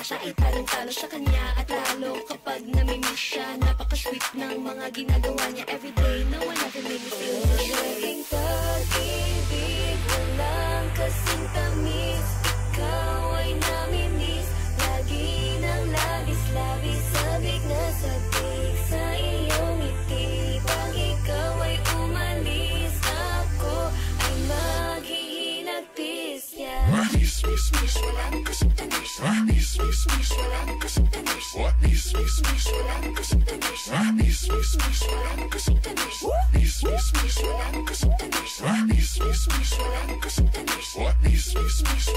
siya ay talong-talo sa kanya. At lalo kapag namimiss siya, napaka-sweet ng mga ginagawa niya everyday. No one ever made me feel this way. Naging pag-ibig, walang kasing tamis. Ikaw ay namimiss, lagi nang labis-labis. Sabik na sabik sa iyong ngiti. Pag ikaw ay umalis, ako ay maghihinagpis. Miss, miss, miss, walang kasing tamis. Miss, miss, miss, walang kasing tamis. Miss, miss, miss, walang kasing tamis. Miss, miss, miss, walang kasing tamis. Miss, miss, miss, walang kasing tamis. Miss, miss, miss, walang kasing tamis. Miss, miss, miss,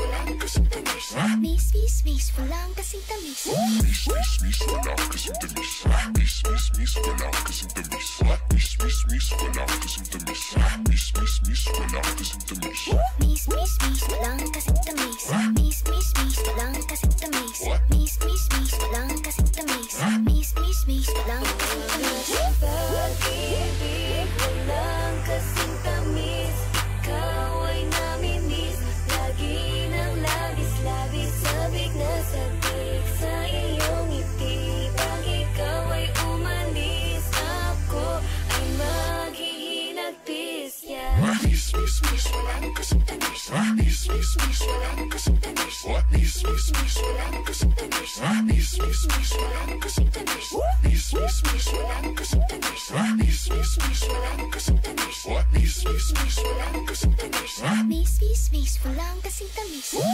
walang kasing tamis. Miss, miss, miss, walang kasing tamis. Miss, miss, miss, walang kasing tamis. Miss, miss, miss, walang kasing tamis. Miss, miss, miss, walang kasing tamis. Miss, miss, miss, walang kasing tamis. Miss, miss, miss, walang kasing tamis. Miss, miss, miss, walang kasing tamis. Miss, miss, miss, walang kasing tamis. Miss, miss, miss, walang kasing tamis. Pag-ibig, walang kasing tamis. Ikaw ay namimiss, lagi nang labis-labis. Sabik na sabik sa iyong ngiti. Pag ikaw ay umalis, ako ay maghihinagpis. Miss, miss, miss, walang kasing tamis. Miss, miss, miss, walang kasing tamis. Miss, miss, miss, walang kasing tamis. Miss, miss, miss, walang kasing tamis. Miss, miss, miss, walang kasing tamis. Miss, miss, miss, walang kasing tamis. Miss, miss, miss, walang kasing tamis. Miss, miss, miss, walang kasing tamis. Miss, miss,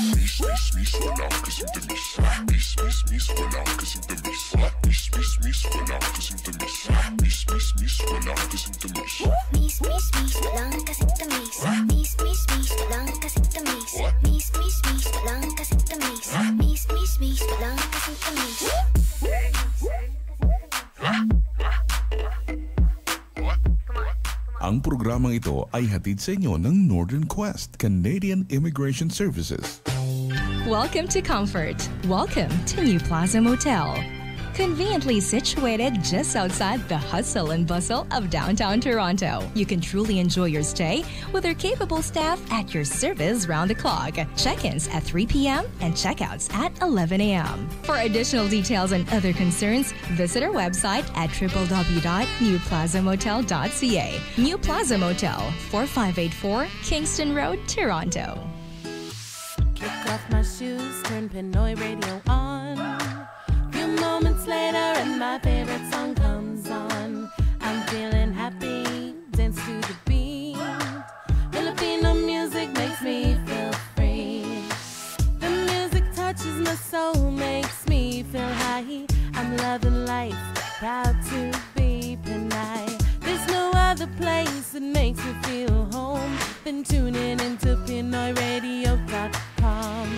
miss, walang kasing tamis. Miss, miss, miss, walang kasing tamis. Miss, miss, miss, walang kasing tamis. Miss, miss, miss, walang kasing tamis. Miss, miss, miss, walang kasing tamis. Miss, miss, miss, walang kasing tamis. Miss, miss, miss, walang kasing tamis. Miss, miss, miss, walang kasing tamis. Ang programang ito ay hatid sa inyo ng Northern Quest, Canadian Immigration Services. Welcome to Comfort. Welcome to New Plaza Motel. Conveniently situated just outside the hustle and bustle of downtown Toronto, you can truly enjoy your stay with our capable staff at your service round the clock. Check-ins at 3 p.m. and checkouts at 11 a.m. For additional details and other concerns, visit our website at www.newplazamotel.ca. New Plaza Motel, 4584 Kingston Road, Toronto. Kick off my shoes, turn Pinoy radio on. Few moments later and my favorite song comes on. I'm feeling happy, dance to the beat. Filipino music makes me feel free. The music touches my soul, makes me feel high. I'm loving life, proud to be Pinay. There's no other place that makes me feel home than tuning into PinoyRadio.com.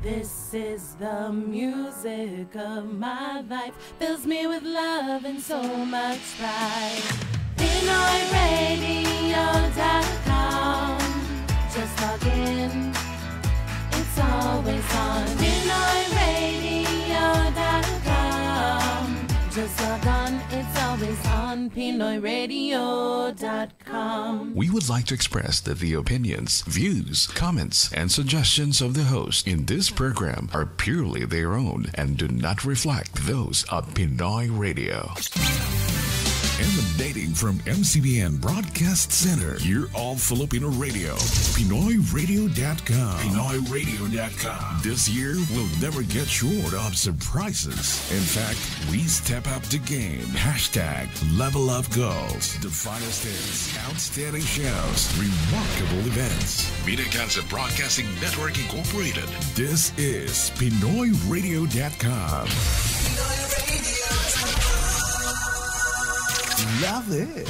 This is the music of my life, fills me with love and so much pride. PinoyRadio.com, just log in, it's always on. PinoyRadio.com, just log on, it's always on. PinoyRadio.com. We would like to express that the opinions, views, comments, and suggestions of the host in this program are purely their own and do not reflect those of Pinoy Radio. Emanating from MCBN Broadcast Center, your all-Filipino radio, PinoyRadio.com. PinoyRadio.com. This year, we'll never get short of surprises. In fact, we step up the game. Hashtag Level Up Goals. The finest hits, outstanding shows, remarkable events. Media Concept Broadcasting Network Incorporated. This is PinoyRadio.com. Love it!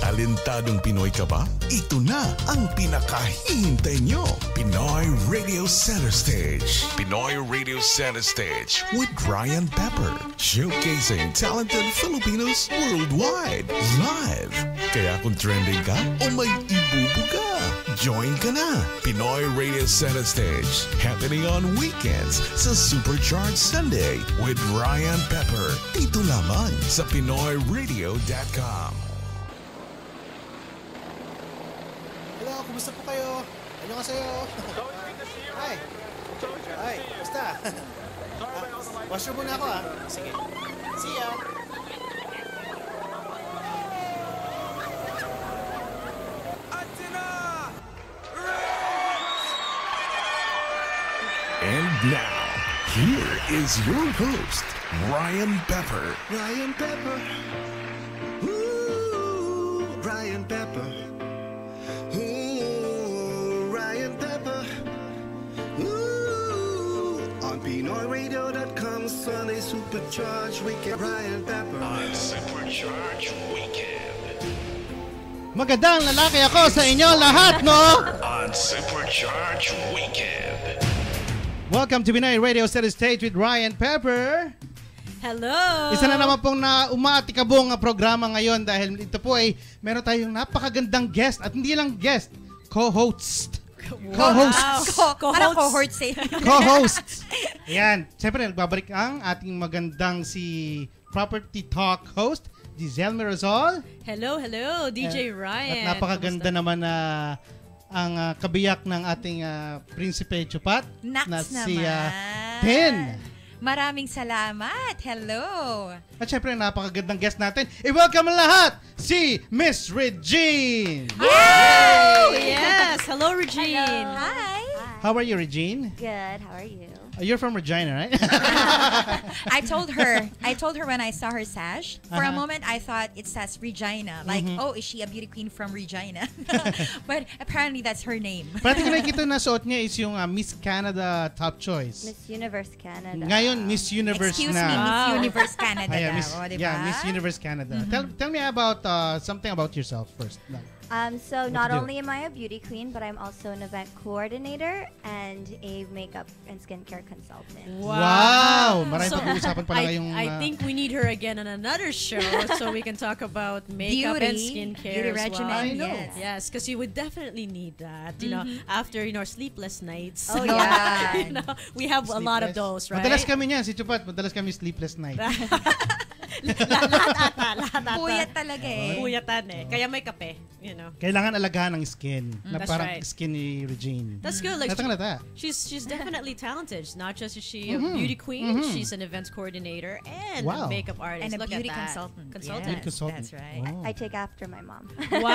Alintadong Pinoy ka ba? Ito na ang pinakahihintay nyo. Pinoy Radio Center Stage. Pinoy Radio Center Stage with Ryan Pepper. Showcasing talented Filipinos worldwide. Live. Kaya kung trending ka o may ibubuga, join ka na. Pinoy Radio Center Stage. Happening on weekends sa Supercharged Sunday with Ryan Pepper. Dito lamang sa PinoyRadio.com. Hello, kumusta po kayo? Ano ka sa'yo? Hi. Hi, basta. Washroom muna ako ah. Sige. See ya. And now, here is your host, Ryan Pepper. Ryan Pepper. Ooh, Ryan Pepper. Ooh, Ryan Pepper. Ooh, on PinoyRadio.com, Sunday Supercharged Weekend. Ryan Pepper. On Supercharged Weekend. Magandang lalaki ako sa inyo lahat, no? On Supercharged Weekend. Welcome to Pinoy Radio Center Stage with Ryan Pepper. Hello! Isa na naman pong umaatikabong programa ngayon dahil ito po ay meron tayong napakagandang guest at hindi lang guest, co-host. Co-hosts. Parang cohorts eh. Co-hosts. Ayan. Siyempre, nagbabalik ang ating magandang si Property Talk host, Giselle Mirasol. Hello, DJ Ryan. At napakaganda naman na ang kabiyak ng ating Prinsipe Chupat na si Tin. Maraming salamat. Hello. At syempre, napakagandang guest natin. I-welcome lahat si Miss Regine. Yay! Yes, hello Regine. Hello. Hi. How are you, Regine? Good. How are you? You're from Regina, right? I told her when I saw her sash, for a moment I thought it says Regina. Like, oh, is she a beauty queen from Regina? But apparently that's her name. Pati ko nakikita na suot niya is yung Miss Canada Top Choice. Miss Universe Canada. Ngayon, Miss Universe Excuse na. me, Miss Universe Canada. Ayan, diba? Miss Universe Canada. Tell me about something about yourself first. So What not do you do? only am I a beauty queen, but I'm also an event coordinator and a makeup and skincare consultant. Wow! Maraming pag-uusapan pala ngayong... I think we need her again on another show so we can talk about makeup and skincare beauty as regimen. well. I know. Yes, because you would definitely need that. You know, after sleepless nights. Oh, yeah. You know, we have a lot of those, right? Madalas kami niyan, si Chupat. Madalas kami sleepless night. lahat ata. Puyat talaga eh. Puyatan eh. Kaya may kape, you know. Kailangan alagaan ng skin. Na That's parang right. skin ni Regine. That's good. Like Natangalata. she's definitely talented. Not just is she a beauty queen, she's an events coordinator and a Wow. makeup artist. And a Look beauty at that. consultant. Consultant. Yes, Consultant. that's right. Oh. I take after my mom. Wow.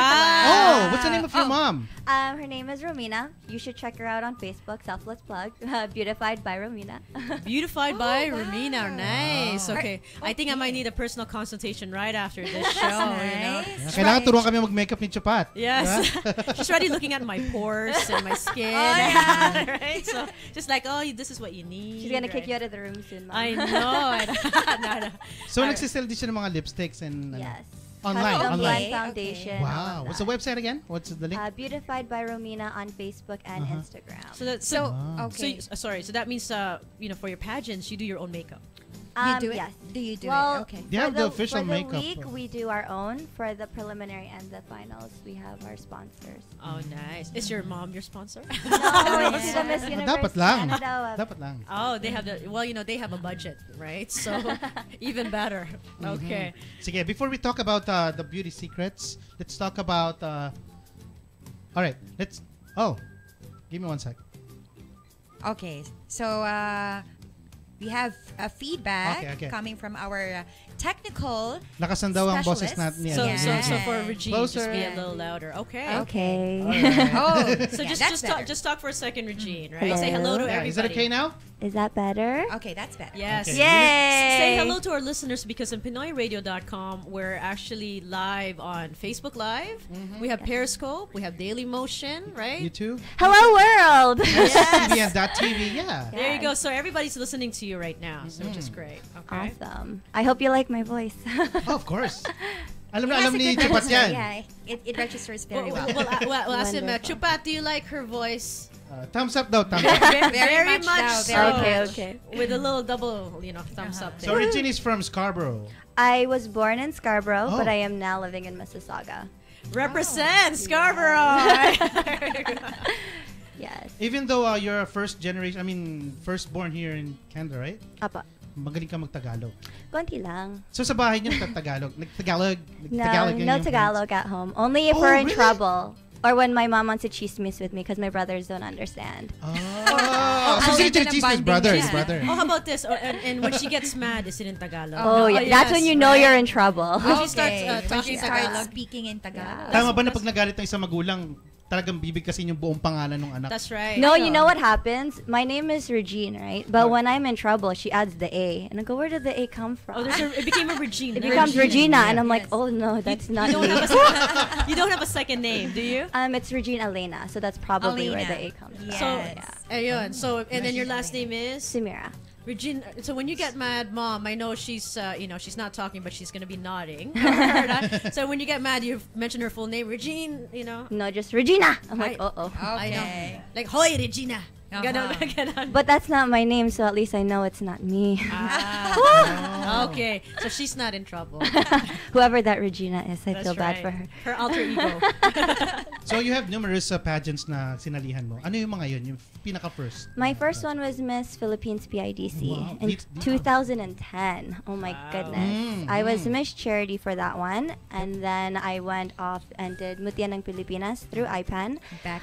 Oh, what's the name of your mom? Her name is Romina. You should check her out on Facebook. Selfless plug. Beautified by Romina. Beautified by Romina. Nice. Okay. I think I might need a personal consultation right after this show. You know? Nice. Kailangan turuan kami mag-makeup ni Chupat. Yes. She's already looking at my pores and my skin. Right? So just like, oh, this is what you need. She's gonna kick right? you out of the room soon, Mom. I know. No. So, nagsisell din siya ng mga lipsticks and... Yes. Online, Custom online. blend foundation. all Wow. of What's the that. website again? What's the link? Beautified by Romina on Facebook and Instagram. So that So, Wow. okay. sorry. So that means for your pageants you do your own makeup. You do it? Yes. Do you do Well, it? Okay. They have the official for makeup. the week, we do our own. For the preliminary and the finals, we have our sponsors. Oh, nice. Is your mom your sponsor? No, it's the Miss Universe Dapat lang. Canada. Dapat lang. Oh, they have they have a budget, right? So even better. Okay. Sige, before we talk about the beauty secrets, let's talk about... all right, let's... Oh, give me one sec. Okay. So, we have a feedback Okay. coming from our technical Lakasan daw ang boses specialist. natin. So, yan. so for Regine, just Closer. be a little louder. Okay. Okay. Oh, So yeah, just that's better. just talk for a second, Regine. Right? Hello. Say hello to Yeah, everybody. is that okay now? Is that better? Okay, that's better. Yes. Okay. Yay! Say hello to our listeners because on PinoyRadio.com we're actually live on Facebook Live. We have Periscope. We have Daily Motion. Right. YouTube? Hello, world. CBN.TV, yeah. There you go. So everybody's listening to you right now, so which is great. Okay. Awesome. I hope you like my voice. Oh, of course. Alam It na has alam a ni good Chupat register. yan. Yeah, it registers very well. Well, ask him, Wonderful. Chupat, do you like her voice? Thumbs up daw, thumbs up. Very much much so. so. Okay, okay. With a little double, thumbs up. So Regine is from Scarborough. I was born in Scarborough, Oh. but I am now living in Mississauga. Represent Scarborough. Yes. Even though you're a first born here in Canada, right? Apa. Magaling ka mag-Tagalog. Konti lang. So sa bahay niyo Tagalog, Tagalog, No, Tagalog. no Tagalog at home. Only if Oh, we're in really? trouble. Or when my mom wants to chismis with me because my brothers don't understand. So si Chismis brother. Oh, how about this? And when she gets mad, is it in Tagalog? Oh, yeah. That's when you know you're in trouble. When she starts When talking she starts Tagalog. speaking in Tagalog. Tama ba na pag nagalit ng isang magulang, talagang bibigkasin yung buong pangalan ng anak? That's right. No, you know what happens? My name is Regine, right? But when I'm in trouble, she adds the A. And I go, where did the A come from? Oh, it became a Regina. It becomes Regina. And I'm like, oh no, that's not me. You don't have a second name, do you? It's Regine Elena. So that's probably where the A comes from. Yes. So, ayun. So, and then your last name is? Samira. Regine. So when you get mad, Mom, I know she's, she's not talking, but she's gonna be nodding. So when you get mad, you mention her full name, Regine. No, just Regina. I'm like, Okay. I know. Like, hoy, Regina. Ganon. But that's not my name, so at least I know it's not me. Okay, so she's not in trouble. Whoever that Regina is, I feel bad right. for her. Her alter ego. So you have numerous pageants na sinalihan mo. Ano yung mga yun? Yung pinaka-first? My first one was Miss Philippines PIDC Wow. in 2010. Oh my goodness. I was Miss Charity for that one. And then I went off and did Mutya ng Pilipinas through IPAN. Back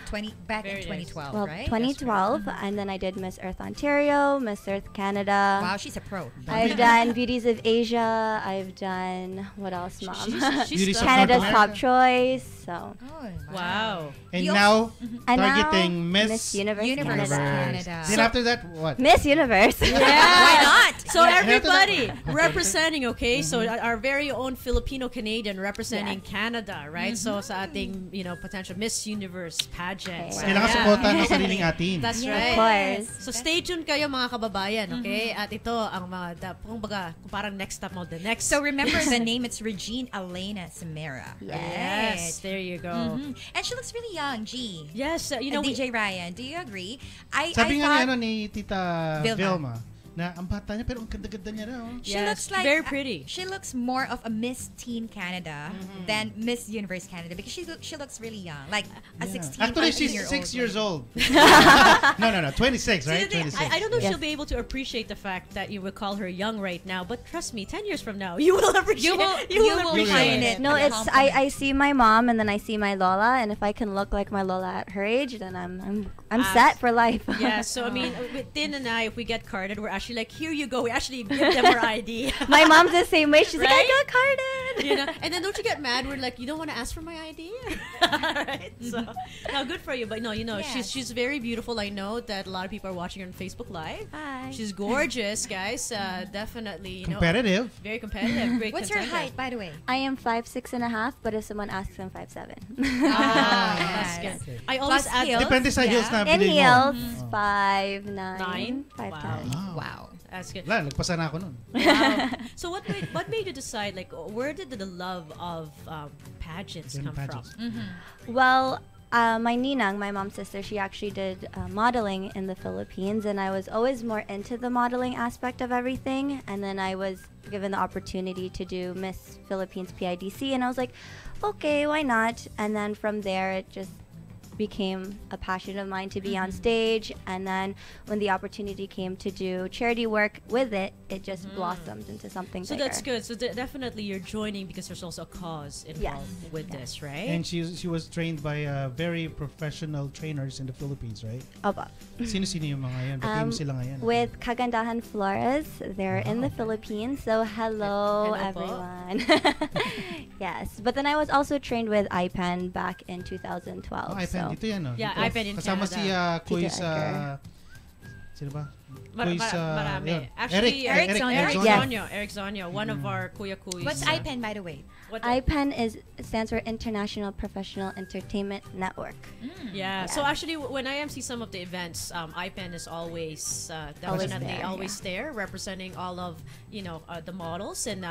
in 2012, Well, right? 2012. And then I did Miss Earth Ontario, Miss Earth Canada. Wow, she's a pro. I've done Beauties of Asia. I've done, what else, Mom? Beauties of Canada's North Top America. Choice. So. Oh, Wow. And You now, And targeting now, Miss Universe, Universe Canada. Canada. Then after that, what? Miss Universe. Why not? So Yeah. everybody representing, okay? So our very own Filipino-Canadian representing Yes. Canada, right? So sa ating, potential Miss Universe pageant. Okay. So, Kailangan yeah. supportan ng sariling atin. That's Of right. course. So stay tuned kayo mga kababayan, okay? At ito ang kung parang next step mo, the next. So remember the name, it's Regine Elena Samira. yes, there you go. And she looks really young, G. Yes, DJ Ryan, do you agree? Sabi nga thought ni Tita Vilma. Vilma, na ang bata niya pero ang ganda-ganda niya na. she Yes, looks like very pretty. She looks more of a Miss Teen Canada than Miss Universe Canada because she looks really young, like a 16. Actually, she's 17-year-old 6 years lady. old. no, 26, right? See, the thing, 26. I don't know if Yes. she'll be able to appreciate the fact that you would call her young right now, but trust me, 10 years from now, you will appreciate You will appreciate find it. it. No, a it's compliment. I see my mom and then I see my Lola, and if I can look like my Lola at her age, then I'm set for life. Yeah, so I mean, with Tin and I, if we get carded, we're actually like, here you go. We actually give them our ID. My mom's the same way. She's like, Right? I got carded. And then don't you get mad? We're like, you don't want to ask for my ID, right? So, now good for you, but no, Yes. she's very beautiful. I know that a lot of people are watching her on Facebook Live. Hi. She's gorgeous, guys. Definitely, Competitive. very competitive. Great What's her contender. height, by the way? I am 5'6.5", but if someone asks, I'm 5'7". That's Yes. good. I always Plus add heels. Depende sa heels na In bilhin mo. heels, Mm-hmm. 5'9", 5'10". Wow. Wow. That's good. Wala, nagpasa na ako nun. Wow. So what made you decide, like, where did the love of pageants Yung come pageants. from? Well, my ninang, my mom's sister, she actually did modeling in the Philippines, and I was always more into the modeling aspect of everything. And then I was given the opportunity to do Miss Philippines PIDC, and I was like, okay, why not? And then from there, it just became a passion of mine to be on stage. And then when the opportunity came to do charity work with it, it just blossomed into something So bigger. that's good. So definitely you're joining because there's also a cause involved with this, right? And she was trained by very professional trainers in the Philippines, right? Opo. Sino-sino yung mga yan? Batiin mo sila ngayon. With Kagandahan Flores. They're in the Philippines. So hello, Hello po. everyone. Yes. But then I was also trained with IPAN back in 2012. Oh, IPAN, so. dito yan, no? Yeah, Dito. IPAN in Kasama Canada. si Kuy Tito sa... Edgar. Sino ba? Marami. yun. Actually, Eric Zonyo. Yes. Eric Zonyo, one of our Kuya Kuys. What's IPEN, by the way? IPAN stands for International Professional Entertainment Network. Yeah. So actually, when I MC some of the events, IPEN is always definitely there, always there, representing all of the models. And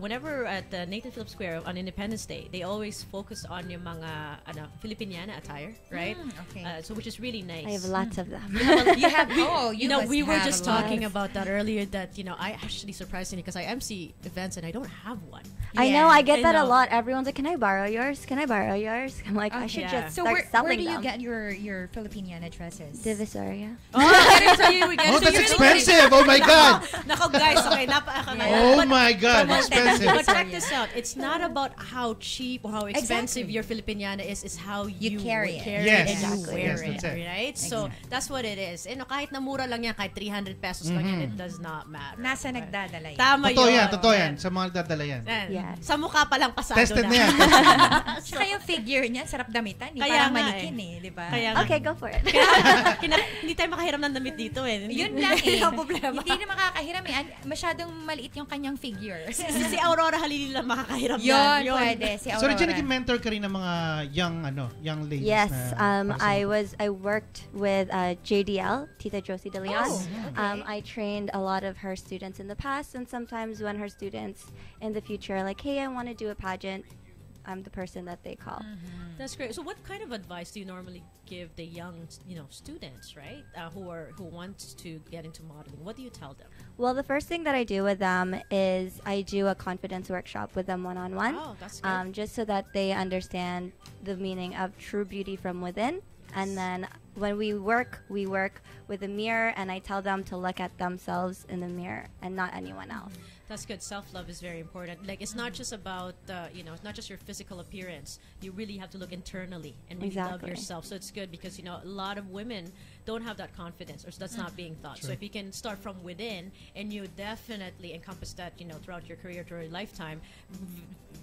whenever at the Nathan Phillips Square on Independence Day, they always focus on yung mga Filipiniana attire, right? Okay. So which is really nice. I have lots of them. You have You know, We were have just a lot. talking about that earlier. That I actually surprisingly because I MC events and I don't have one. I know, I get I that a know. lot. Everyone's like, "Can I borrow yours? Can I borrow yours?" I'm like, I should yeah. just So start where selling do you them. get your Filipiniana dresses? Divisoria. Oh, we get it to you. We get Oh, it to that's you. expensive. Oh my God. Nako guys, okay, Oh my God, expensive. But check this out. It's not about how cheap or how expensive Exactly. your Filipiniana is. It's how You you carry would it. carry Yes. it and you Exactly. wear Yes, it, that's it. right? So that's what it is. Kahit na mura lang yan, kahit 300 pesos lang yan, it does not matter. Nasa nagdadala yan. Tama Totoo yun. yan, totoo yan. Sa mga nagdadala yan. Yan. Yes. Sa mukha pa lang pasado Tested na na. yan. Tsaka yung figure niya, sarap damitan. Kaya Parang nga manikin di ba? Kaya nga. Okay, go for it. Hindi tayo makahiram ng damit dito eh. Yun lang eh. Ang problema. Hindi na makakahiram eh. Masyadong maliit yung kanyang figure. Si Aurora Halili lang makakahiram Yun, yan. pwede. Si So, Aurora. Regina, nag-mentor ka rin ng mga young ladies Yes, na para sa- I worked with JDL, Tita Josie De Leon. Oh, I trained a lot of her students in the past, and sometimes when her students in the future are like, "Hey, I want to do a pageant," I'm the person that they call. That's great. So, what kind of advice do you normally give the young, students, right, who want to get into modeling? What do you tell them? Well, the first thing that I do with them is I do a confidence workshop with them one-on-one, Oh, that's good. just so that they understand the meaning of true beauty from within. And then when we work with a mirror, and I tell them to look at themselves in the mirror and not anyone else. That's good. Self-love is very important. Like, it's not just about, it's not just your physical appearance. You really have to look internally and really love Exactly. yourself. So it's good because, a lot of women don't have that confidence, or that's not being taught. So if you can start from within and you definitely encompass that, throughout your career, throughout your lifetime,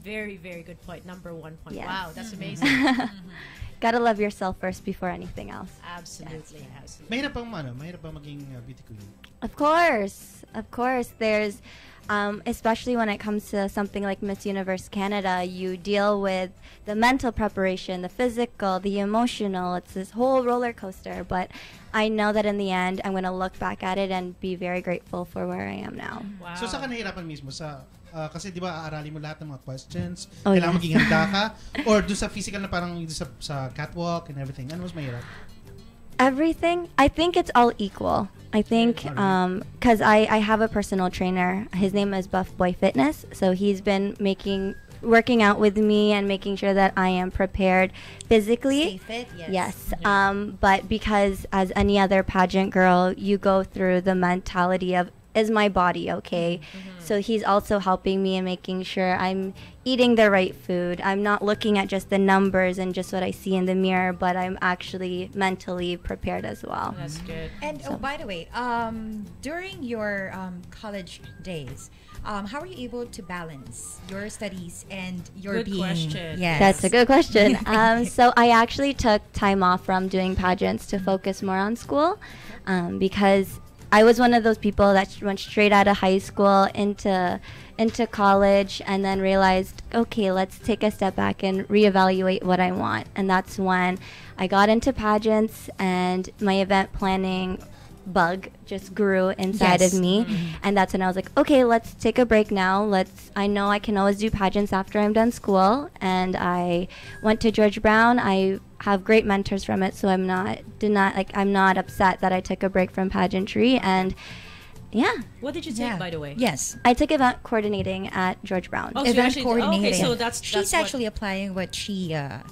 very, very good point. Number 1 point. Yes. Wow, that's amazing. Gotta love yourself first before anything else. Absolutely, absolutely. Mahirap bang maging beauty queen? Of course. There's, especially when it comes to something like Miss Universe Canada, you deal with the mental preparation, the physical, the emotional. It's this whole roller coaster. But I know that in the end, I'm going to look back at it and be very grateful for where I am now. Wow. So, saan ka nahirapan mismo? Kasi di ba aaralin mo lahat ng mga questions, Oh, kailangan yes. maging handa ka, or doon sa physical na parang doon sa catwalk and everything. Ano mas mahirap? Everything, I think it's all equal. I think because I have a personal trainer. His name is Buff Boy Fitness. So he's been working out with me and making sure that I am prepared physically. Stay fit, Yes. But because as any other pageant girl, you go through the mentality of, is my body okay? So he's also helping me and making sure I'm eating the right food. I'm not looking at just the numbers and just what I see in the mirror, but I'm actually mentally prepared as well. That's good. And by the way, during your college days, how are you able to balance your studies and your Good being? question. Yes. That's a good question. So I actually took time off from doing pageants to focus more on school because I was one of those people that went straight out of high school into college and then realized, okay, let's take a step back and reevaluate what I want. And that's when I got into pageants and my event planning bug just grew inside Yes. of me. And that's when I was like, okay, let's take a break now. I know I can always do pageants after I'm done school. And I went to George Brown. I have great mentors from it, so I'm not upset that I took a break from pageantry. And yeah, What did you take, by the way? Yes. I took event coordinating at George Brown. Oh, so you Event actually- coordinating. Okay, so that's She's what- actually applying what she Yeah.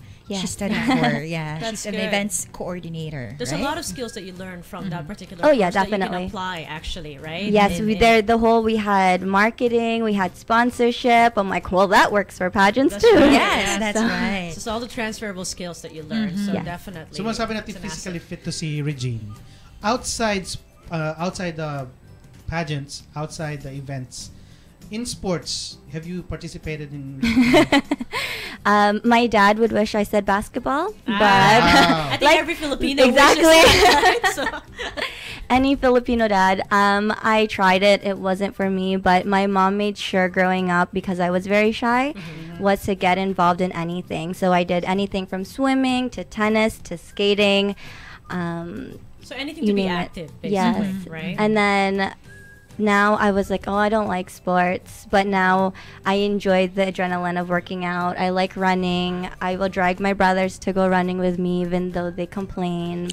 studied for. Yeah, That's she's an good. events coordinator. There's right? a lot of skills that you learn from that particular Oh, yeah, course that you definitely. can apply, actually, right? Yes, we had marketing, we had sponsorship. I'm like, well, that works for pageants That's too. right. Yes, that's So- right. So it's all the transferable skills that you learn. So Yes. definitely. So, masabi natin it's an physically asset. fit to si Regine. Outside the pageants, outside the events, in sports, have you participated in? My dad would wish I said basketball, but I think like- every Filipino exactly. wishes that, right? So, any Filipino dad. I tried it. It wasn't for me, but my mom made sure growing up, because I was very shy, was to get involved in anything. So I did anything from swimming to tennis to skating. so anything You to be name it. active, basically, Yes. right? And then now I was like, oh, I don't like sports, but now I enjoy the adrenaline of working out. I like running. I will drag my brothers to go running with me, even though they complain.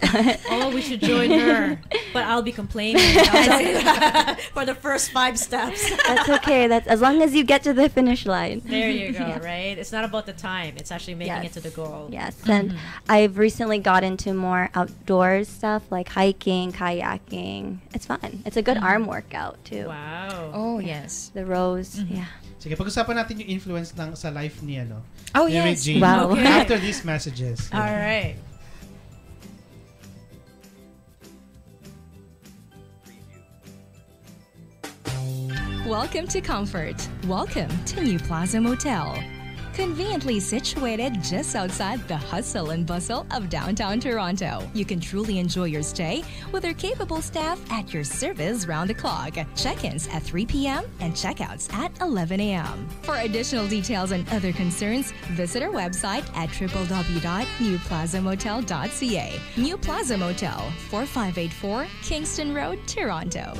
Oh, we should join her, but I'll be complaining for the first 5 steps. That's okay. That's as long as you get to the finish line. There you go. Right? It's not about the time. It's actually making it to the goal. Yes, and I've recently got into more outdoors stuff like hiking, kayaking. It's fun. It's a good arm workout too. Wow. Oh, yes. The rows. Yeah. Sige, pag-usapan natin yung influence ng sa life ni Oh, ni yes. Regine. Wow. Okay. After these messages. All right. Welcome to Comfort. Welcome to New Plaza Motel. Conveniently situated just outside the hustle and bustle of downtown Toronto, you can truly enjoy your stay with our capable staff at your service round the clock. Check-ins at 3 p.m. and checkouts at 11 a.m. For additional details and other concerns, visit our website at www.newplazamotel.ca. New Plaza Motel, 4584 Kingston Road, Toronto.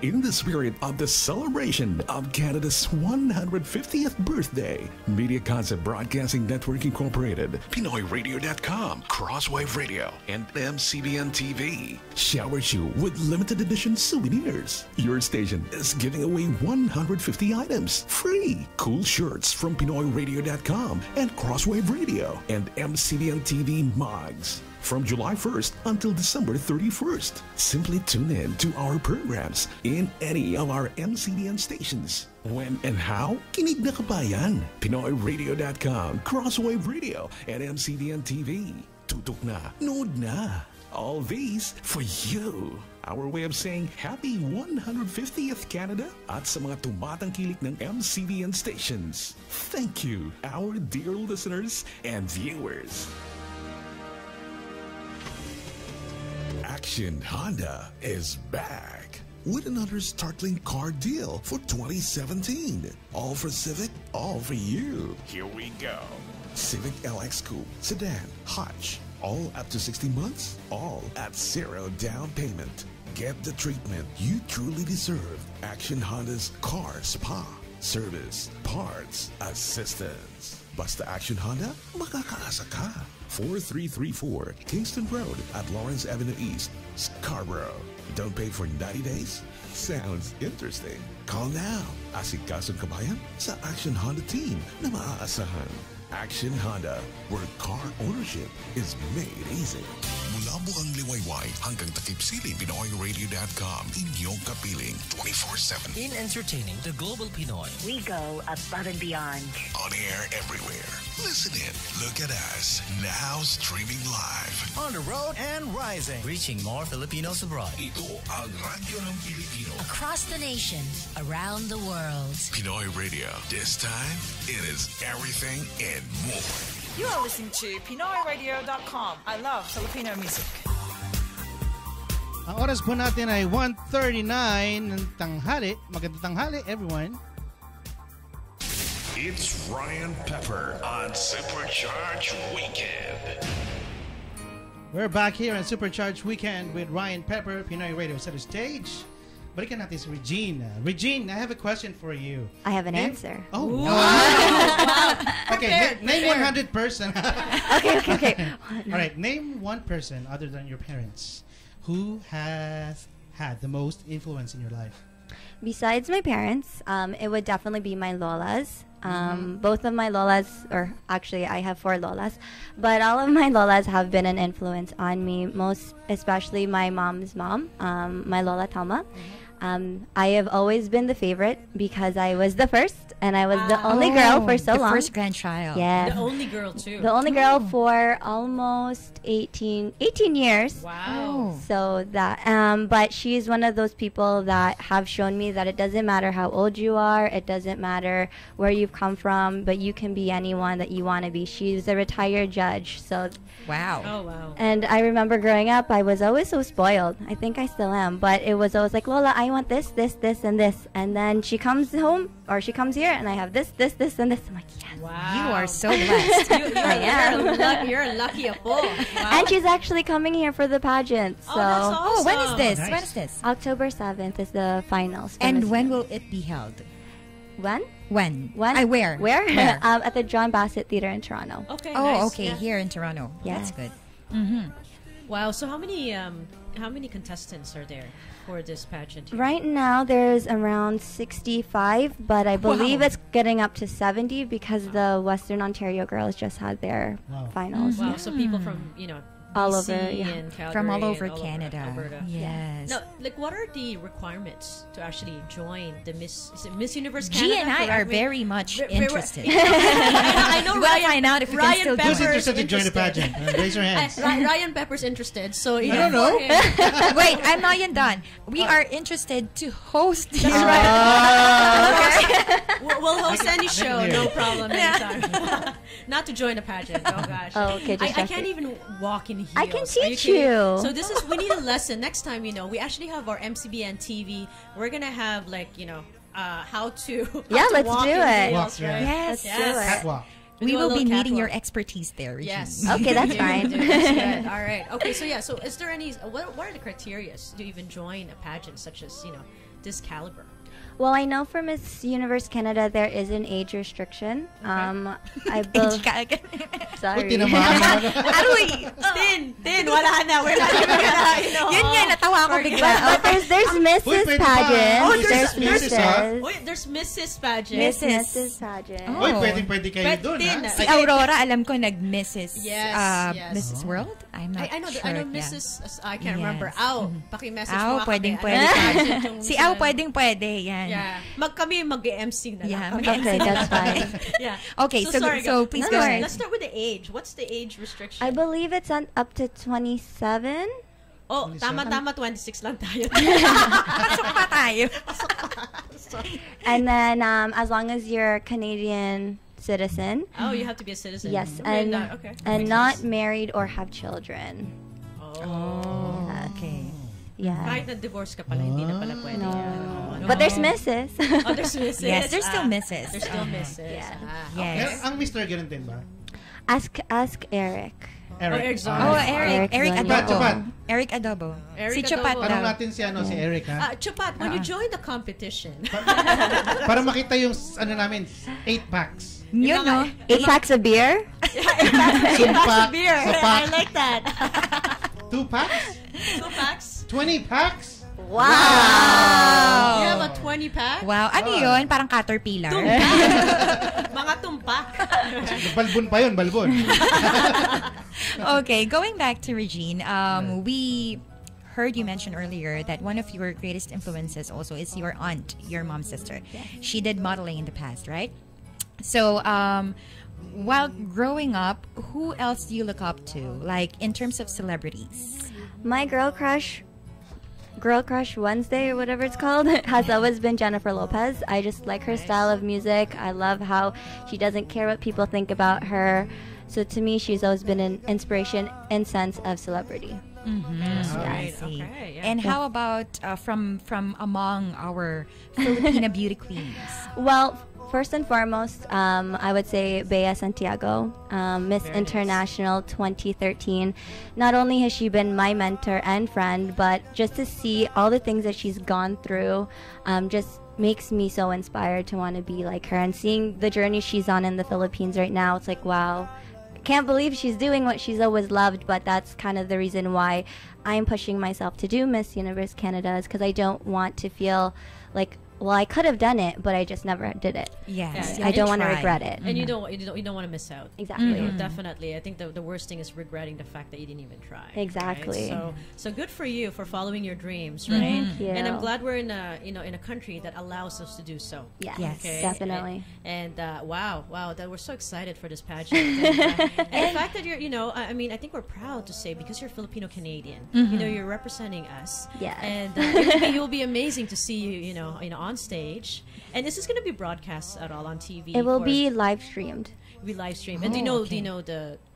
In the spirit of the celebration of Canada's 150th birthday, Media Concept Broadcasting Network Incorporated, PinoyRadio.com, Crosswave Radio, and MCBN TV showers you with limited edition souvenirs. Your station is giving away 150 items free. Cool shirts from PinoyRadio.com and Crosswave Radio and MCBN TV mugs. From July 1st until December 31st. Simply tune in to our programs in any of our MCBN stations. When and how? Kinig na kabayan. PinoyRadio.com, Crosswave Radio, and MCBN TV. Tutok na, nood na. All these for you. Our way of saying happy 150th Canada at sa mga tumatangkilik ng MCBN stations. Thank you, our dear listeners and viewers. Action Honda is back with another startling car deal for 2017. All for Civic, all for you. Here we go. Civic LX Coupe, Sedan, Hutch, all up to 60 months, all at 0 down payment. Get the treatment you truly deserve. Action Honda's Car Spa, Service, Parts, Assistance. Basta Action Honda, makakaasa ka. 4334 Kingston Road at Lawrence Avenue East, Scarborough. Don't pay for 90 days? Sounds interesting. Call now. Asikason kabayan sa Action Honda team na maaasahan. Action Honda, where car ownership is made easy. Mula Bukang Liwayway hanggang Takip Siling, PinoyRadio.com. Inyong kapiling 24/7. In entertaining the global Pinoy, we go above and beyond. On air everywhere. Listen in. Look at us. Now streaming live. On the road and rising. Reaching more Filipinos abroad. Ito ang Radyo ng Pilipino. Across the nation, around the world. Pinoy Radio. This time, it is everything and more. You are listening to PinoyRadio.com. I love Filipino music. Ang oras po natin ay 1:39 ng tanghali. Magandang tanghali, everyone. It's Ryan Pepper on Supercharged Weekend. We're back here on Supercharged Weekend with Ryan Pepper, Pinoy Radio Center Stage. Balikan natin si Regine. Regine, I have a question for you. I have an answer. Oh, wow. Okay, name 100 person. Okay. All right, name one person other than your parents who has had the most influence in your life. Besides my parents, it would definitely be my lolas. Both of my lolas, or actually I have 4 lolas, but all of my lolas have been an influence on me, most especially my mom's mom, my lola Tama. I have always been the favorite because I was the first and I was the only girl for so long. The first grandchild. Yeah. The only girl too. The only girl for almost 18 years. Wow. So that, but she's one of those people that have shown me that it doesn't matter how old you are, it doesn't matter where you've come from, but you can be anyone that you want to be. She's a retired judge, so. Wow. Oh, wow. And I remember growing up, I was always so spoiled. I think I still am, but it was always like, Lola, I I want this, this, this, and this. And then she comes home, or she comes here, and I have this, this, this, and this. I'm like, yes. Wow. You are so blessed. I am. You're a lucky apo. Wow. And she's actually coming here for the pageant. So. Oh, that's awesome. When is this? Nice. When is this? October 7th is the finals. for And Miss when Universe. will it be held? When? When? When? Where? Where? Where? At the John Bassett Theater in Toronto. Okay. Oh, nice. okay. Yeah. Here in Toronto. Yes. That's good. Mm-hmm. Wow. So how many contestants are there for this pageant? Here? Right now, there's around 65, but I believe it's getting up to 70 because the Western Ontario girls just had their finals. Wow. So people from all BC over, yeah. and Calgary From all over and Canada. Alberta. Yes. Now, like, what are the requirements to actually join the Miss? Is it Miss Universe G Canada? and I Correct are me? very much Very- interested. I know We'll Ryan. find out if we can Ryan still do Pepper's Who's interested to join the interested. pageant? Raise your hands. Ryan Pepper's interested. So I don't know. Wait, I'm not yet done. We are interested to host this. We'll host any show, no problem, anytime. Not to join a pageant. Oh gosh. Oh, okay, just I check can't it. even walk in heels. I can Are teach kidding? you. So we need a lesson next time. We actually have our MCBN TV. We're gonna have how to Let's walk do in it. heels, Walk, yeah. right? Yes. Let's do it. Catwalk. We do a will be little needing your catwalk. expertise there, Regine. Yes. Okay, that's fine. That's good. All right. Okay. So is there any? What are the criteria to even join a pageant such as this caliber? Well, I know for Miss Universe Canada, there is an age restriction. I sorry. Buti naman. Tin, wala na. We're not even gonna, Yun nga, natawa ako bigla. But there's Mrs. pwede pa. pageant. Oh, there's Mrs., ha? Mrs. Wait, there's Mrs. Pageant. Mrs. pageant. Oh. Uy, pwede kayo But doon, Tin, ha? Si Aurora, alam ko, nag-Mrs. Yes, yes. Mrs. World? I'm not I know, sure. I know yeah. Mrs. I can't Yes. remember. Paki-message Aw, mo pwedeng kami. pwede. Pageant yung Si sila- Aw, pwedeng pwede. Yan. Yeah. Kami mag-MC na lang. Yeah, kami. Okay, that's fine. Yeah. Okay, so sorry, so guys. please No go worries. ahead. Let's start with the age. What's the age restriction? I believe it's up to 27. Oh, tama-tama, 26 lang tayo. Pasok pa tayo. And then as long as you're Canadian citizen. Oh, you have to be a citizen. Yes, Okay, and okay. and not married or have children. Oh. Okay. Yeah. Kahit na-divorce ka pala, hindi na pala pwede. No. yan. But there's Mrs. Oh, there's Mrs. Yes, there's still Mrs. There's still Mrs. Yeah. Yes. Ang Mr. ganun din ba? Ask Eric. Eric Zon. Oh, Eric Eric. Eric Zon. Adobo. Chupat. Eric Adobo. Eric Si Chupat Adobo. Tanong daw. natin si Eric, ha? Chupat, when you join the competition, Para makita yung namin, 8 packs. Yun, no? 8 packs of beer? Sumpak, beer. sapak. I like that. 2 packs? 2 packs? 20 packs? Wow! You have a 20 pack? Wow. Ano yun? Parang caterpillar. Mga tumpak. Balbon pa yun, balbon. Okay, going back to Regine, we heard you mention earlier that one of your greatest influences also is your aunt, your mom's sister. She did modeling in the past, right? So, while growing up, who else do you look up to, like in terms of celebrities? My Girl Crush Wednesday or whatever it's called has always been Jennifer Lopez. I just like her style of music. I love how she doesn't care what people think about her. So to me, she's always been an inspiration and sense of celebrity. Right. See. Okay, yeah. And how about from among our Filipina beauty queens? Well, first and foremost, I would say Bea Santiago, Miss Very International 2013. Not only has she been my mentor and friend, but just to see all the things that she's gone through just makes me so inspired to want to be like her. And seeing the journey she's on in the Philippines right now, it's like, wow. Can't believe she's doing what she's always loved, but that's kind of the reason why I'm pushing myself to do Miss Universe Canada, is because I don't want to feel like, well, I could have done it, but I just never did it. Yes. Yeah, I don't want to try. regret it. And you don't want to miss out. Exactly. So definitely, I think the worst thing is regretting the fact that you didn't even try. Exactly. Right? So good for you for following your dreams, right? Thank you. And I'm glad we're in a country that allows us to do so. Yes, Yes. definitely. And wow, that we're so excited for this pageant. And the fact that you're, I mean, I think we're proud to say, because you're Filipino Canadian, you're representing us. Yes. And it will be amazing to see you, on stage. And this is going to be broadcast at all on TV. It will be live streamed. We live stream. And do you know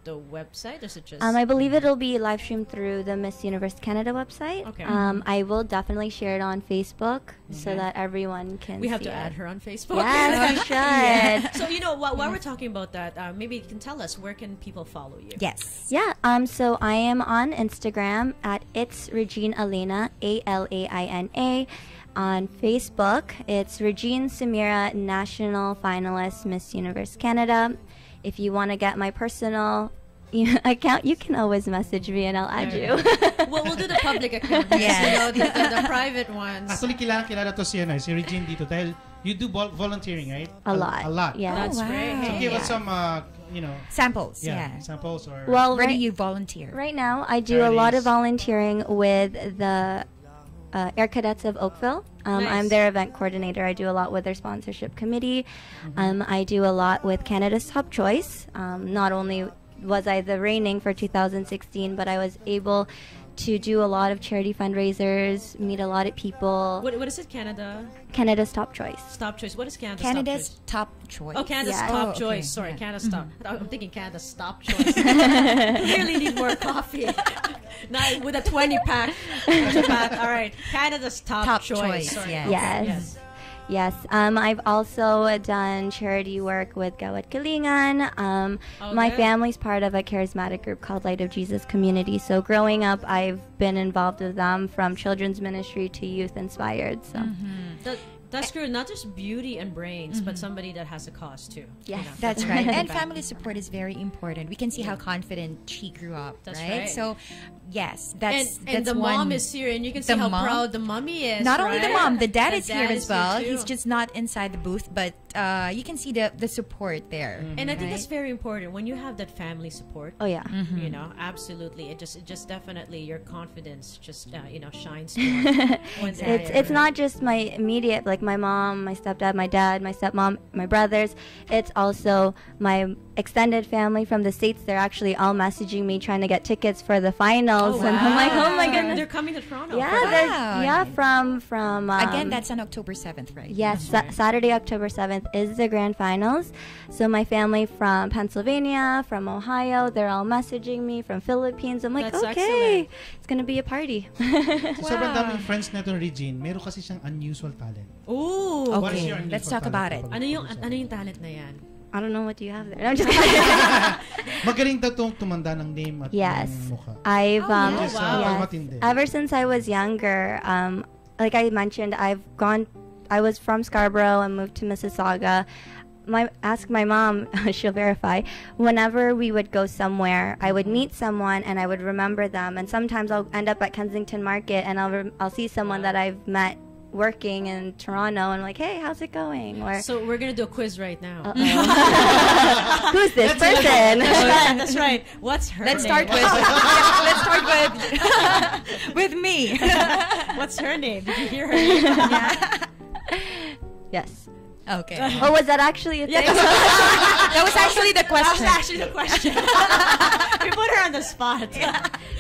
the website, or is it just? I believe it'll be live streamed through the Miss Universe Canada website. Okay. I will definitely share it on Facebook so that everyone can. We have see to it. add her on Facebook. Yes, you should. Yeah. So while we're talking about that, maybe you can tell us where can people follow you? Yes. Yeah. So I am on Instagram at It's Regine Alina, ALAINA. On Facebook, it's Regine Samira, National Finalist, Miss Universe Canada. If you want to get my personal account, you can always message me and I'll add you. We'll do the public account. Yeah. The private ones. Actually, kilala to si Regine dito dahil you do volunteering, right? A lot. A lot. Yeah. That's great. So give us some, samples. samples or. Well, Where do you volunteer? Right now, I do a lot of volunteering with the Air Cadets of Oakville. Nice. I'm their event coordinator. I do a lot with their sponsorship committee. I do a lot with Canada's Top Choice. Not only was I the reigning for 2016, but I was able to do a lot of charity fundraisers, meet a lot of people. What is it, Canada? Canada's Top Choice. Stop Choice. What is Canada's Top Choice? Oh, Canada's Yeah. Top Oh, okay. Choice. Sorry, Yeah. Canada's Top. I'm thinking Canada's Stop Choice. Clearly need more coffee. Now with a 20-pack. All right, Canada's Top Choice. Sorry. Yeah. Yes. Yes. I've also done charity work with Gawad Kalingan. My family's part of a charismatic group called Light of Jesus Community. So growing up, I've been involved with them from children's ministry to youth inspired. So. That's good. Not just beauty and brains, but somebody that has a cause too. Yes. That's right. And family support is very important. We can see how confident she grew up. That's right? right. So, yes, that's and the one. mom is here, and you can see how proud the mommy is. Not only the right? mom, the dad The is here as well. too. He's just not inside the booth, but you can see the support there. And I think that's very important when you have that family support. Oh yeah. You know, absolutely. It just definitely your confidence just shines more. when they're there, It's not just my immediate, like my mom, my stepdad, my dad, my stepmom, my brothers. It's also my extended family from the States. They're actually all messaging me trying to get tickets for the finals. And I'm like, oh my goodness. They're coming to Toronto. Yeah, from Again, that's on October 7th, right? Yes, Saturday, October 7th is the grand finals. So my family from Pennsylvania, from Ohio, they're all messaging me from Philippines. I'm like, That's okay, it's gonna be a party. Sobrang daming friends na ito ni Regine. Meron kasi siyang unusual talent. Ooh. What is Okay, your unusual let's talk about it. talent? Ano yung talent na yan? I don't know what you have there. I'm just kidding. Magaling daw itong tumanda ng name at Yes, ng mukha. I've Which is, yes. matindi. Ever since I was younger, like I mentioned, I was from Scarborough and moved to Mississauga. Ask my mom, she'll verify. Whenever we would go somewhere, I would meet someone and I would remember them. And sometimes I'll end up at Kensington Market and I'll see someone that I've met working in Toronto and I'm like, hey, how's it going? Or So we're gonna do a quiz right now. who's this person? That's right. What's her Let's name? start with let's start with me. What's her name? Did you hear her name? Yes. Okay. Oh, was that actually a thing? That was actually the question. That was actually the question. We put her on the spot.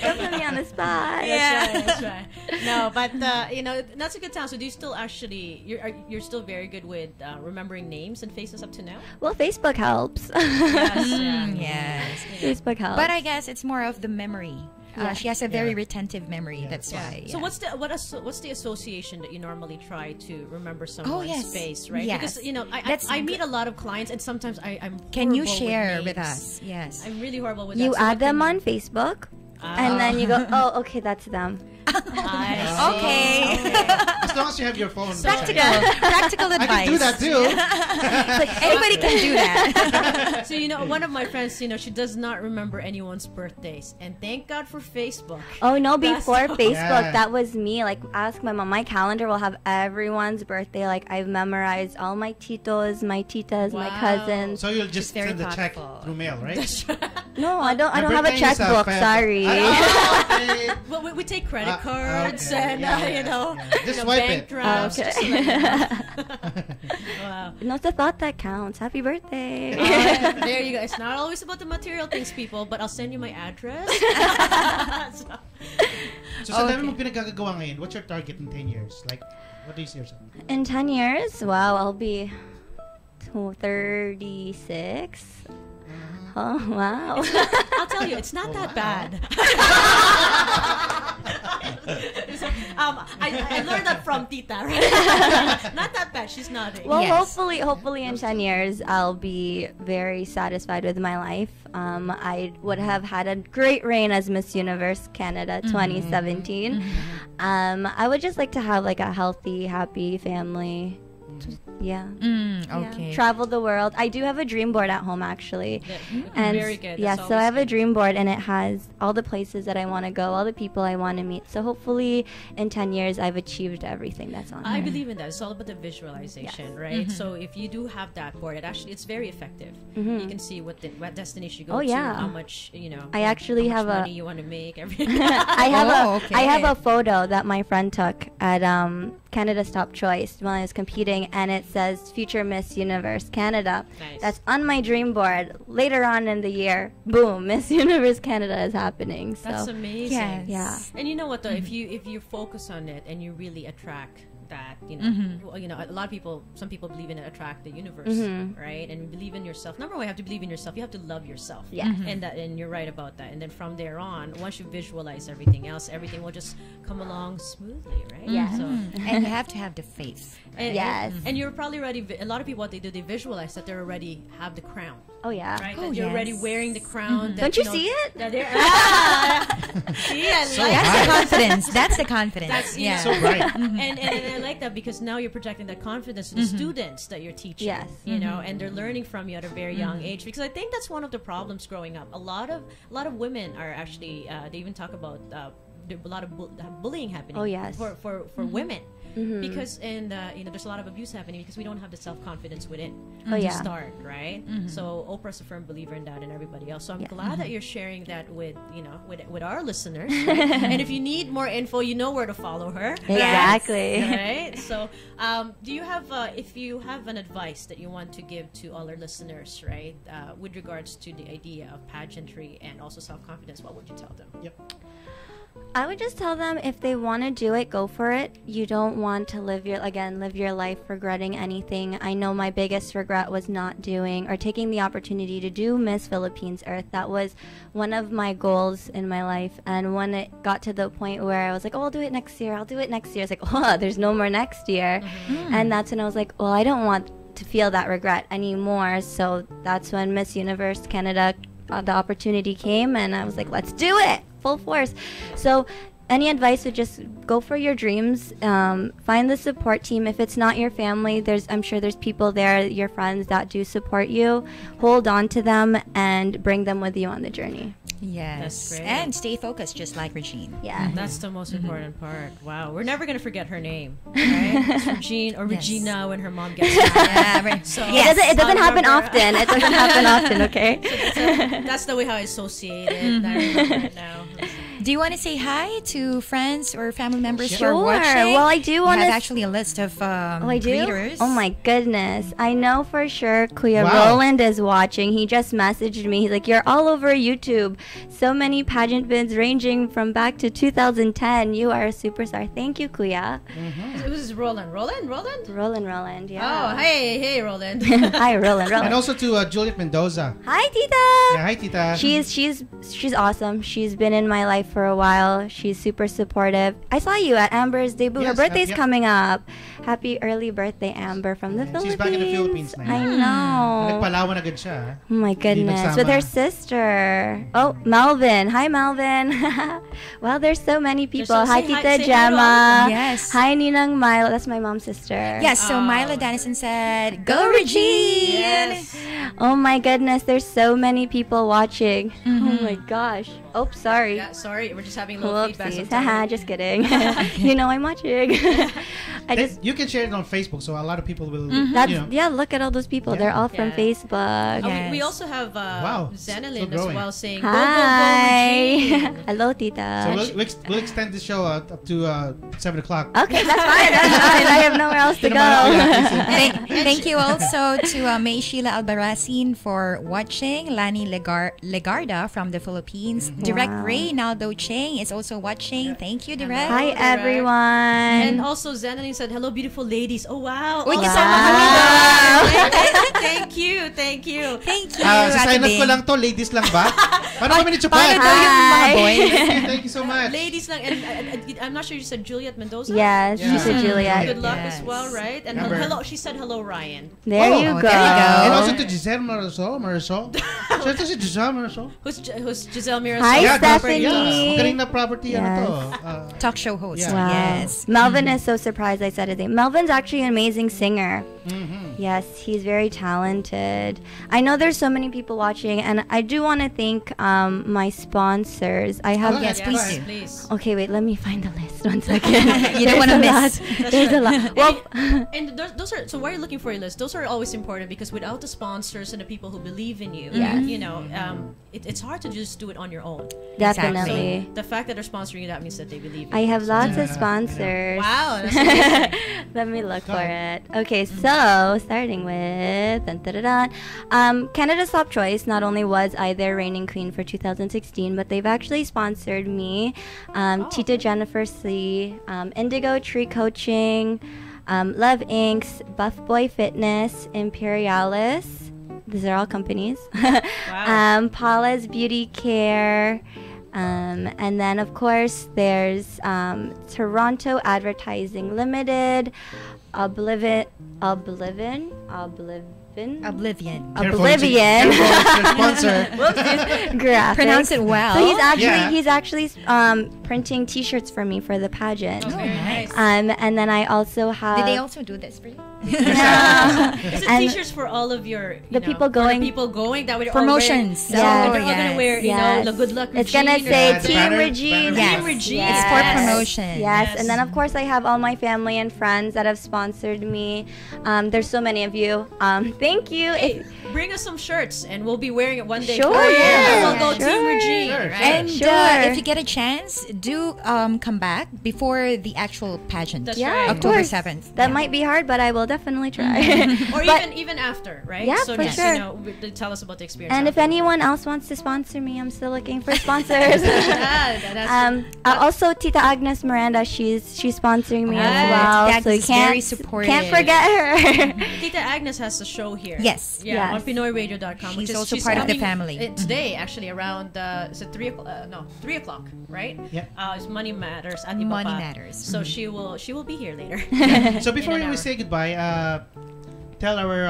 Don't put me on the spot. That's right. No, but that's a good time. So do you still actually you're still very good with remembering names and faces up to now? Well, Facebook helps. Yes. Facebook helps. But I guess it's more of the memory. Yeah. She has a very retentive memory. That's why. So what's the association that you normally try to remember someone's yes. face, right? Yes. Because I meet a lot of clients and sometimes I'm Can you horrible share with with names. us? Yes. I'm really horrible with you that. So add what them can on Facebook, and then you go, oh, okay, that's them. Okay. As long as you have your phone. Practical advice. I can do that too. Anybody can do that. So one of my friends, she does not remember anyone's birthdays, and thank God for Facebook. Oh no, That's before all. Facebook, that was me. Like, ask my mom. My calendar will have everyone's birthday. Like, I've memorized all my titos, my titas, my cousins. So you'll just very send the check thoughtful. through mail, right? No, I don't. I My don't have a birthday is, checkbook. Feb. Sorry. Okay. Well, we take credit cards okay. and Just swipe bank it. drafts. Okay. Just to let you know. Wow. No, it's the thought that counts. Happy birthday. There you go. It's not always about the material things, people, but I'll send you my address. So sa dami mong pinagagagawa ngayon, what's your target in 10 years? Like, what do you see yourself? In 10 years, wow, I'll be 36. Oh, wow. I'll tell you, it's not that bad. I learned that from Tita, right? Not that bad. She's nodding. Well, hopefully in 10 years, I'll be very satisfied with my life. I would have had a great reign as Miss Universe Canada 2017. I would just like to have like a healthy, happy family. Yeah. Okay. Travel the world. I do have a dream board at home, actually. And very good. Yeah, That's so I have a good. dream board, and it has all the places that I want to go, all the people I want to meet. So hopefully in 10 years, I've achieved everything that's on I there. believe in that. It's all about the visualization, right? So if you do have that board, it's very effective. You can see what destination you go Oh, to, yeah. how much I actually how much have money you want to make. Everything. I have a photo that my friend took at Canada's Top Choice when I was competing, and it says Future Miss Universe Canada. Nice. That's on my dream board. Later on in the year, boom, Miss Universe Canada is happening. So That's amazing. Yes. yeah. And you know what though, if you focus on it and you really attract that, well, a lot of people, some people believe in attract the universe, right? And believe in yourself. Number one, you have to believe in yourself. You have to love yourself. Yeah. And you're right about that. And then from there on, once you visualize everything else, everything will just come along smoothly, right? Yeah. So, And you have to have the faith. and you're probably already. A lot of people, what they do, they visualize that they already have the crown. Oh yeah. Right? Oh, that you're already yes. wearing the crown. That, Don't you see it? That they're, see, I So like That's high. the confidence. That's the confidence. That's yeah. So bright. and I like that because now you're projecting that confidence to the students that you're teaching. Yes. You know, and they're learning from you at a very young age. Because I think that's one of the problems growing up. A lot of women are actually they even talk about a lot of bullying happening. Oh, yes. For women. Because there's a lot of abuse happening because we don't have the self-confidence within to start, right? So Oprah's a firm believer in that, and everybody else. So I'm glad that you're sharing that with our listeners. Right? And if you need more info, you know where to follow her. Exactly. Right. So do you have if you have an advice that you want to give to all our listeners, right, with regards to the idea of pageantry and also self-confidence, what would you tell them? Yep. I would just tell them if they want to do it, go for it. You don't want to live your life regretting anything. I know my biggest regret was not doing or taking the opportunity to do Miss Philippines Earth. That was one of my goals in my life. And when it got to the point where I was like, oh, I'll do it next year. It's like, oh, there's no more next year. And that's when I was like, well, I don't want to feel that regret anymore. So that's when Miss Universe Canada, the opportunity came, and I was like, let's do it. Full force. So any advice would just go for your dreams. Find the support team. If it's not your family, I'm sure there's people there, your friends that do support you. Hold on to them and bring them with you on the journey. Yes. That's great. And stay focused, just like Regine. Yeah. That's the most important part. Wow, we're never gonna forget her name, right? It's Regine or Regina when her mom gets married. Yeah, right. So It doesn't happen often. It doesn't happen often, okay? that's the way how I associate it. I remember it now. Do you want to say hi to friends or family members who Sure. are watching? Well, I do want to. to. have actually a list of I do? readers. Oh my goodness. I know for sure Kuya Wow. Roland is watching. He just messaged me. He's like, you're all over YouTube. So many pageant vids ranging from back to 2010. You are a superstar. Thank you, Kuya. Who's Roland? Roland, Roland, yeah. Oh, hey, Roland. Hi, Roland. And also to Juliet Mendoza. Hi, Tita. Yeah, hi, Tita. She's awesome. She's been in my life for a while. She's super supportive. I saw you at Amber's debut. Her Yes, birthday's yep. coming up. Happy early birthday, Amber, from the Philippines. She's back in the Philippines now. I know. Nagpalawan agad siya. Oh my goodness. nagsama. With her sister. Oh, Melvin. Hi, Melvin. Well, there's so many people. So Hi, say hi- Tita say hi to all of Gemma. them. Yes. Hi, Ninang Milo. That's my mom's sister. Yes, so Mila Dennison said, Go Regine! Yes. Oh my goodness. There's so many people watching. Oh my gosh. Oh, sorry. Yeah, sorry, we're just having a little feedback. Whoopsies. sometimes. Haha, just kidding. You know I'm watching. You can share it on Facebook, so a lot of people will. That's, You know. yeah, look at all those people. Yeah. They're all from Yeah. Facebook. We also have Wow, Zenalyn still as growing. well saying, Hi. Go, Regine. Hello, Tita. So we'll extend the show up to 7 o'clock. Okay, that's fine. That's fine. I have nowhere else to go. Yeah, Thank you also to May Sheila Albarracin for watching. Lani Legarda from the Philippines. Direct Ray Naldo Cheng is also watching. Thank you, Direct. Hi, everyone. And also, Zenaline said, hello, beautiful ladies. Oh, wow. Uy, Oh, kasama kami Thank you. Thank you. Thank you. Sa sign up ko lang to, ladies lang ba? Paano kami ni Chupat? Paano daw yung mga boys? Thank you so much. Ladies lang. And I'm not sure you said Juliet Mendoza? Yes, she said Juliet. Good luck as well, right? And hello, she said hello, Ryan. There you go. And also to Giselle Marisol. Sure to si Giselle Marisol. Who's Giselle Marisol? Hi, Stephanie. Magaling na property Talk show host. Yeah. Wow. Yes. Melvin is so surprised I said his name. Melvin's actually an amazing singer. Mm-hmm. Yes, he's very talented. I know there's so many people watching, and I do want to thank my sponsors. I have yes, please do. Please. Okay, wait, let me find the list. 1 second. You don't want to miss. There's a lot. Well, and those are, so why are you looking for a list? Those are always important because without the sponsors and the people who believe in you, you know, it's hard to just do it on your own. definitely. So the fact that they're sponsoring you, that means that they believe in you. I have lots of sponsors. Wow, that's amazing. Let me look for it. Okay, so starting with Canada's Top Choice. Not only was I their reigning queen for 2016, but they've actually sponsored me, Tita Jennifer C, Indigo Tree Coaching, Love Inc.'s Buff Boy Fitness, Imperialis. These are all companies. Wow. Paula's Beauty Care. And then, of course, there's Toronto Advertising Limited, Oblivion. Oblivion. Sponsor. Graphics. Pronounce it well. So he's actually printing T-shirts for me for the pageant. Oh, very nice. And then I also have. Did they also do this for you? Is it T-shirts for all of your people going? The people going that would Promotions. They're all gonna wear, you know, the good luck. It's gonna say Team banner- Regine. banner- Team Regine. Yes. It's for promotion. Yes, and then of course I have all my family and friends that have sponsored me. There's so many of you. Thank you. Hey, bring us some shirts and we'll be wearing it one day. Sure. For you. Yeah. We'll go Sure. Team Regine. Sure. Right? And Sure. if you get a chance, do come back before the actual pageant. That's Yeah, right. of October course. 7th. That Yeah. might be hard, but I will definitely try. Or But- even after, right? Yeah, so for just, sure. you know, tell us about the experience. And if after. anyone else wants to sponsor me, I'm still looking for sponsors. that's Also, Tita Agnes Miranda, she's sponsoring me as Right. well. That so you is very can't supportive. forget her. Tita Agnes has a show here. Yes. Yeah, Yes. on PinoyRadio.com. She's also part of the family. Today, actually, around is it 3 o'clock? No, 3 o'clock, right? Yep. It's Money Matters. Ati Money Papa. Matters. So she will be here later. So before In an we hour. say goodbye, tell our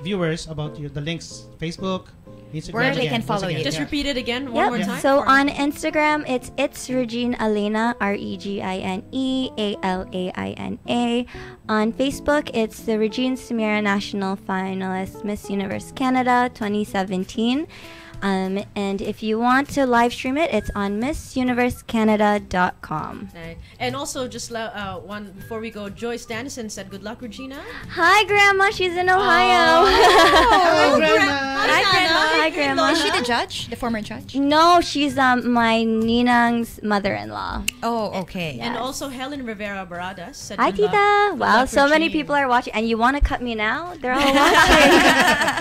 viewers about the links, Facebook, Instagram. Where they again, can follow once again, you. Just yeah. repeat it again one more Yep. time. So for- on Instagram, it's Regine Alena, RegineAlana. On Facebook, it's the Regine Samira National Finalist Miss Universe Canada 2017. And if you want to live stream it, it's on MissUniverseCanada.com. Right. And also, just one before we go, Joyce Dennison said, "Good luck, Regina." Hi, Grandma. She's in Ohio. Hello, Grandma. Hi, Grandma. Hi, Grandma. Is she the judge? The former judge? No, she's my Ninang's mother-in-law. Oh, okay. And also, Helen Rivera Baradas said, Hi, "Good luck. Tita. Good Wow, luck, so many Regine." people are watching. And you want to cut me now? They're all watching.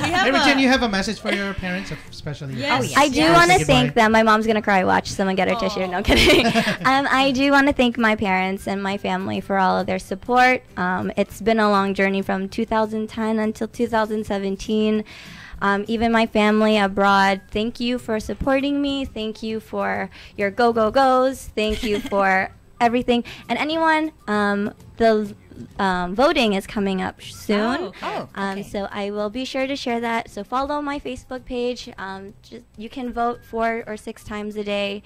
We have Hey, Regine, a- you have a message for your parents, especially. Yes. Oh, yes. I do Yes. want to Say thank goodbye. them. My mom's gonna cry. Watch someone get her tissue. No kidding. I do want to thank my parents and my family for all of their support. It's been a long journey from 2010 until 2017. Even my family abroad, thank you for supporting me. Thank you for your go-go-goes. Thank you for everything. And anyone, the voting is coming up soon. Oh, okay. So I will be sure to share that. So follow my Facebook page. You can vote 4 or 6 times a day.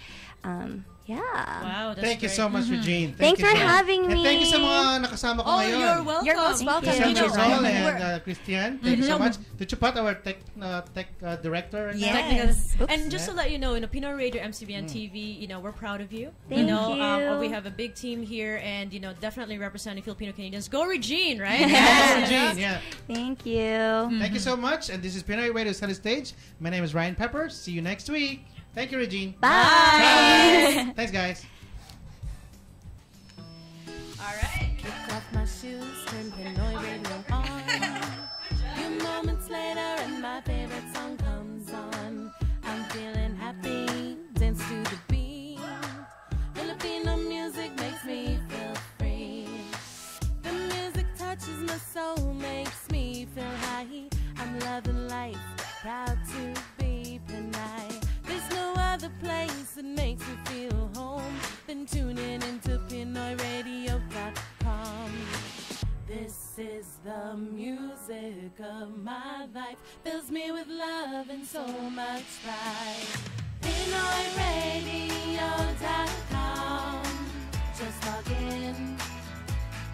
Yeah. Wow, that's Thank you great. so much, Regine. Thanks you for so much. having And thank you sa me. mga nakasama ko Oh, ngayon. you're welcome. You're most welcome. Sam You know, Rizal we're- and Christian, thank you so much. To Chupat, our tech director. right now. Yes. And just to let you know, Pinoy Radio MCBN TV, we're proud of you. Thank you. We have a big team here, and definitely representing Filipino Canadians. Go Regine, right? Yeah, Regine, yeah. Thank you. Thank you so much. And this is Pinoy Radio Center Stage. My name is Ryan Pepper. See you next week. Thank you, Regine. Bye. Thanks, guys. All right. Kick off my shoes, turn my soul makes me feel high. I'm loving life, proud to be Pinoy. There's no other place that makes me feel home than tuning into PinoyRadio.com. This is the music of my life, fills me with love and so much pride. PinoyRadio.com. Just log in,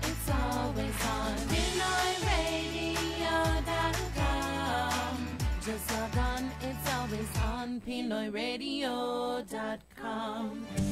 it's always on. PinoyRadio.com. Just log on, it's always on. PinoyRadio.com.